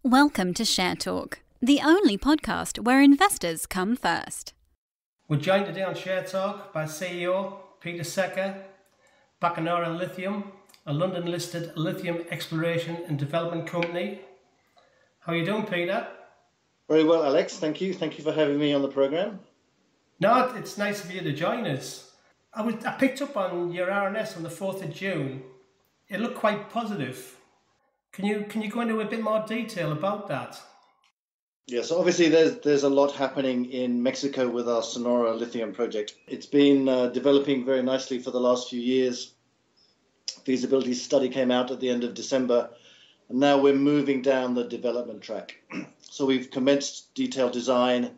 Welcome to Share Talk, the only podcast where investors come first. We're joined today on Share Talk by CEO Peter Secker, Bacanora Lithium, a London-listed lithium exploration and development company. How are you doing, Peter? Very well, Alex. Thank you. Thank you for having me on the program. No, it's nice of you to join us. I picked up on your RNS on the 4th of June. It looked quite positive. Can you go into a bit more detail about that? Yes, obviously there's a lot happening in Mexico with our Sonora Lithium Project. It's been developing very nicely for the last few years. Feasibility study came out at the end of December, and now we're moving down the development track. So we've commenced detailed design,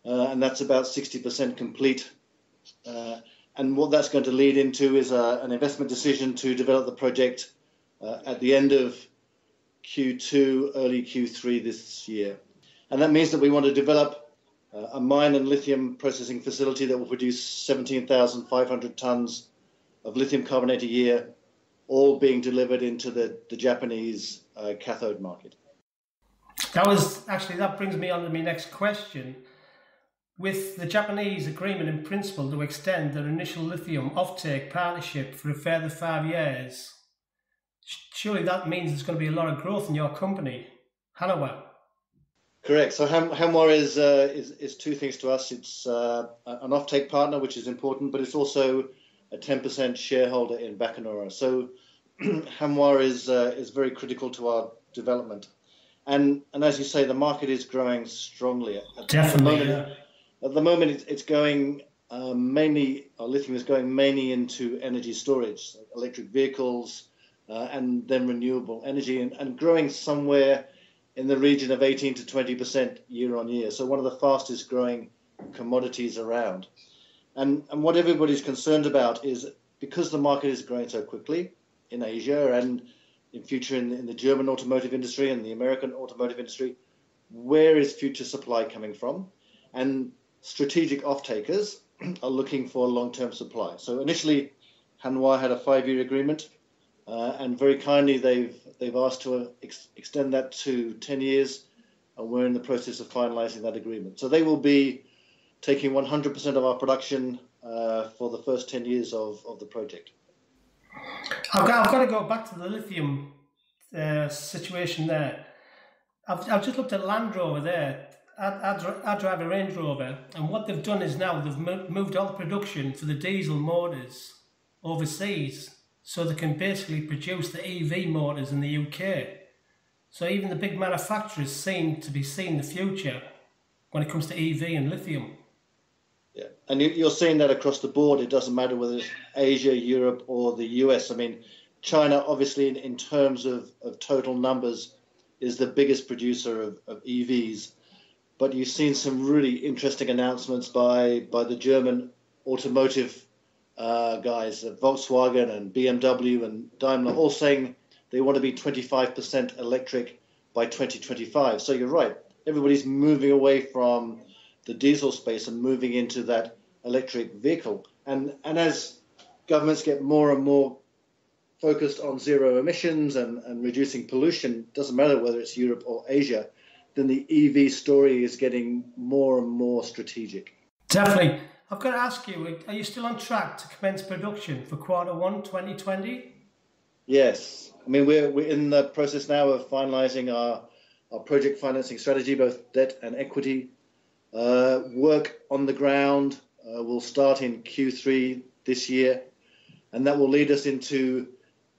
and that's about 60% complete. And what that's going to lead into is an investment decision to develop the project at the end of Q2, early Q3 this year. And that means that we want to develop a mine and lithium processing facility that will produce 17,500 tons of lithium carbonate a year, all being delivered into the Japanese cathode market. That brings me on to my next question. With the Japanese agreement in principle to extend their initial lithium offtake partnership for a further 5 years, surely that means there's going to be a lot of growth in your company, Hanwa. Correct. So Hanwa is two things to us. It's an offtake partner, which is important, but it's also a 10% shareholder in Bacanora. So Hanwa is very critical to our development. And as you say, the market is growing strongly. Definitely. At the moment, it's going mainly, our lithium is going mainly into energy storage, electric vehicles, and then renewable energy, and growing somewhere in the region of 18 to 20% year on year. So one of the fastest growing commodities around. And what everybody's concerned about is, because the market is growing so quickly in Asia and in future in the German automotive industry and the American automotive industry, where is future supply coming from? And strategic off-takers are looking for long-term supply. So initially, Hanwa had a 5-year agreement. And very kindly, they've asked to extend that to 10 years, and we're in the process of finalising that agreement. So they will be taking 100% of our production for the first 10 years of the project. I've got to go back to the lithium situation there. I've just looked at Land Rover there. I drive a Range Rover, and what they've done is now they've moved all the production for the diesel motors overseas, so they can basically produce the EV motors in the UK. So even the big manufacturers seem to be seeing the future when it comes to EV and lithium. Yeah, and you're seeing that across the board. It doesn't matter whether it's Asia, Europe, or the US. I mean, China, obviously, in terms of total numbers, is the biggest producer of EVs. But you've seen some really interesting announcements by the German automotive guys, Volkswagen and BMW and Daimler, all saying they want to be 25% electric by 2025. So you're right. Everybody's moving away from the diesel space and moving into that electric vehicle. And as governments get more and more focused on zero emissions and reducing pollution, doesn't matter whether it's Europe or Asia, then the EV story is getting more and more strategic. Definitely. I've got to ask you, are you still on track to commence production for Q1 2020? Yes. I mean, we're in the process now of finalising our project financing strategy, both debt and equity. Work on the ground will start in Q3 this year, and that will lead us into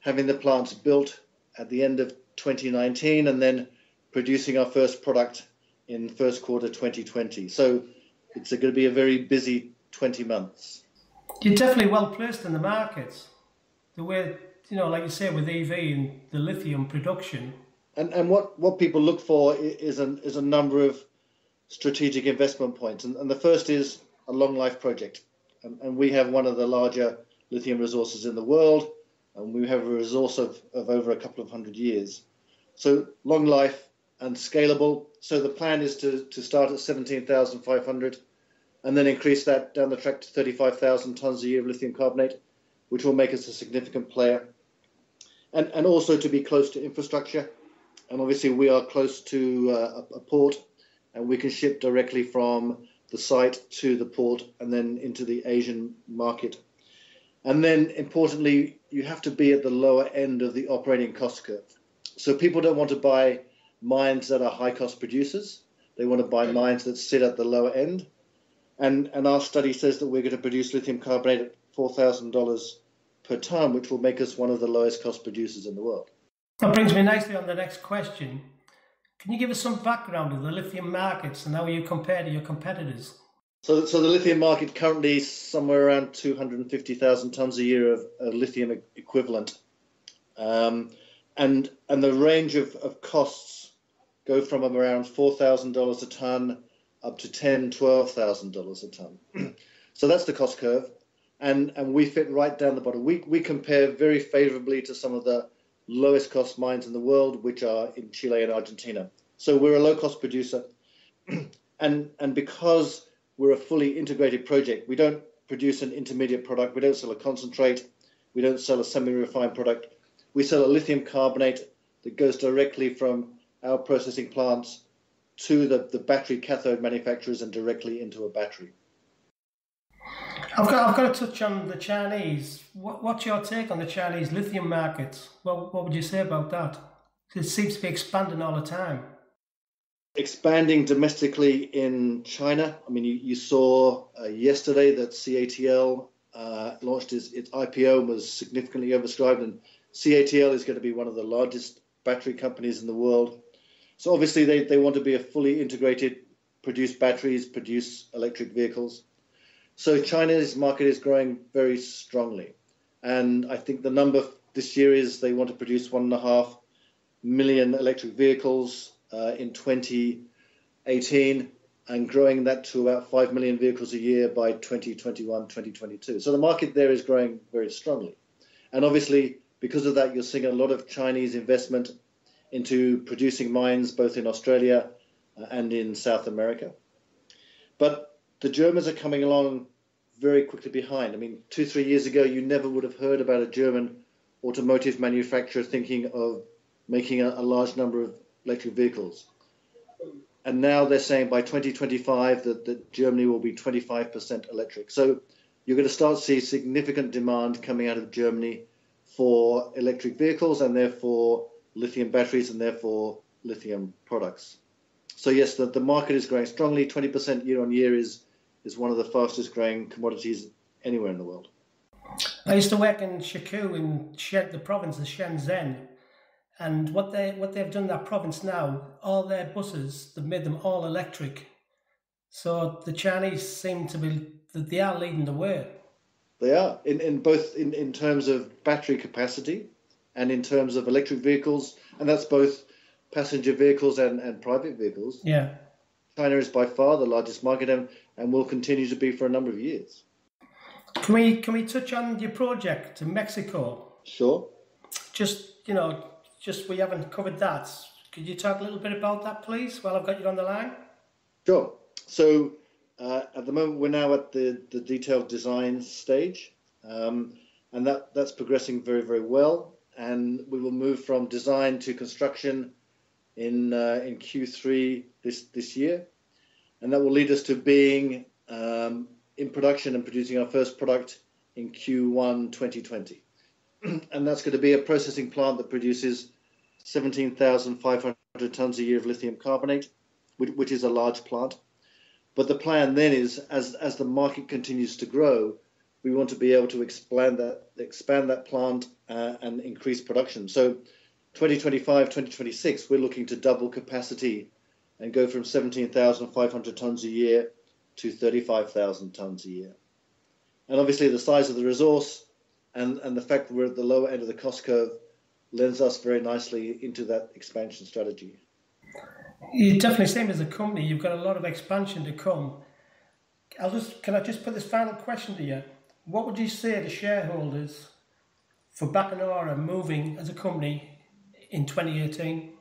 having the plants built at the end of 2019 and then producing our first product in first quarter 2020. So it's going to be a very busy 20 months. You're definitely well placed in the market. The way, like you say, with EV and the lithium production. And what people look for is a number of strategic investment points. And the first is a long life project. And we have one of the larger lithium resources in the world. And we have a resource of over a couple of 100 years. So long life and scalable. So the plan is to start at 17,500 and then increase that down the track to 35,000 tons a year of lithium carbonate, which will make us a significant player. And also to be close to infrastructure. And obviously we are close to a port, and we can ship directly from the site to the port and then into the Asian market. And then importantly, you have to be at the lower end of the operating cost curve. So people don't want to buy mines that are high cost producers. They want to buy mines that sit at the lower end. And our study says that we're going to produce lithium carbonate at $4,000 per ton, which will make us one of the lowest cost producers in the world. That brings me nicely on the next question. Can you give us some background of the lithium markets and how you compare to your competitors? So the lithium market currently is somewhere around 250,000 tons a year of lithium equivalent. And the range of costs go from around $4,000 a ton up to $10,000, $12,000 a ton. So that's the cost curve. And we fit right down the bottom. We compare very favorably to some of the lowest cost mines in the world, which are in Chile and Argentina. So we're a low cost producer. And because we're a fully integrated project, we don't produce an intermediate product. We don't sell a concentrate. We don't sell a semi-refined product. We sell a lithium carbonate that goes directly from our processing plants to the battery cathode manufacturers and directly into a battery. I've got to touch on the Chinese. What's your take on the Chinese lithium market? What would you say about that? It seems to be expanding all the time. Expanding domestically in China. I mean, you saw yesterday that CATL launched its IPO and was significantly oversubscribed, and CATL is going to be one of the largest battery companies in the world. So obviously they want to be a fully integrated, produce batteries, produce electric vehicles. So China's market is growing very strongly. And I think the number this year is they want to produce 1.5 million electric vehicles in 2018, and growing that to about 5 million vehicles a year by 2021, 2022. So the market there is growing very strongly. And obviously, because of that, you're seeing a lot of Chinese investment into producing mines, both in Australia and in South America. But the Germans are coming along very quickly behind. I mean, 2-3 years ago, you never would have heard about a German automotive manufacturer thinking of making a large number of electric vehicles. And now they're saying by 2025 that Germany will be 25% electric. So you're going to start to see significant demand coming out of Germany for electric vehicles, and therefore lithium batteries, and therefore lithium products. So yes, the market is growing strongly. 20% year on year is one of the fastest growing commodities anywhere in the world. I used to work in Shaku in the province of Shenzhen, and what they've done in that province now, all their buses, they've made them all electric. So the Chinese seem to be that they are leading the way. They are in both in terms of battery capacity and in terms of electric vehicles, and that's both passenger vehicles and private vehicles. Yeah. China is by far the largest market and will continue to be for a number of years. Can we touch on your project in Mexico? Sure. Just we haven't covered that. Could you talk a little bit about that, please, while I've got you on the line? Sure. So at the moment, we're now at the detailed design stage, and that's progressing very, very well. And we will move from design to construction in Q3 this year, and that will lead us to being in production and producing our first product in Q1 2020. And that's going to be a processing plant that produces 17,500 tons a year of lithium carbonate, which is a large plant. But the plan then is, as the market continues to grow, we want to be able to expand that plant and increase production. So 2025, 2026, we're looking to double capacity and go from 17,500 tons a year to 35,000 tons a year. And obviously the size of the resource and the fact that we're at the lower end of the cost curve lends us very nicely into that expansion strategy. You definitely seem as a company, you've got a lot of expansion to come. Can I just put this final question to you? What would you say to shareholders for Bacanora moving as a company in 2018?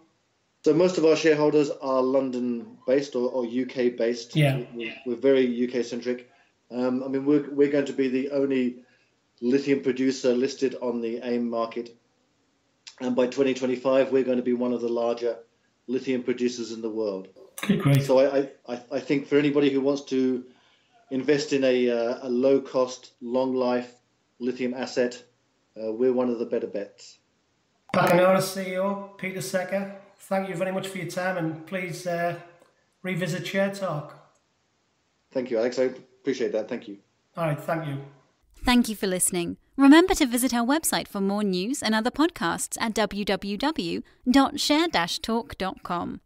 So most of our shareholders are London-based or UK-based. Yeah. We're very UK-centric. I mean, we're going to be the only lithium producer listed on the AIM market. And by 2025, we're going to be one of the larger lithium producers in the world. Great. So I think for anybody who wants to invest in a low-cost, long-life lithium asset, we're one of the better bets. Bacanora CEO, Peter Secker, thank you very much for your time, and please revisit Share Talk. Thank you, Alex. I appreciate that. Thank you. All right, thank you. Thank you for listening. Remember to visit our website for more news and other podcasts at www.share-talk.com.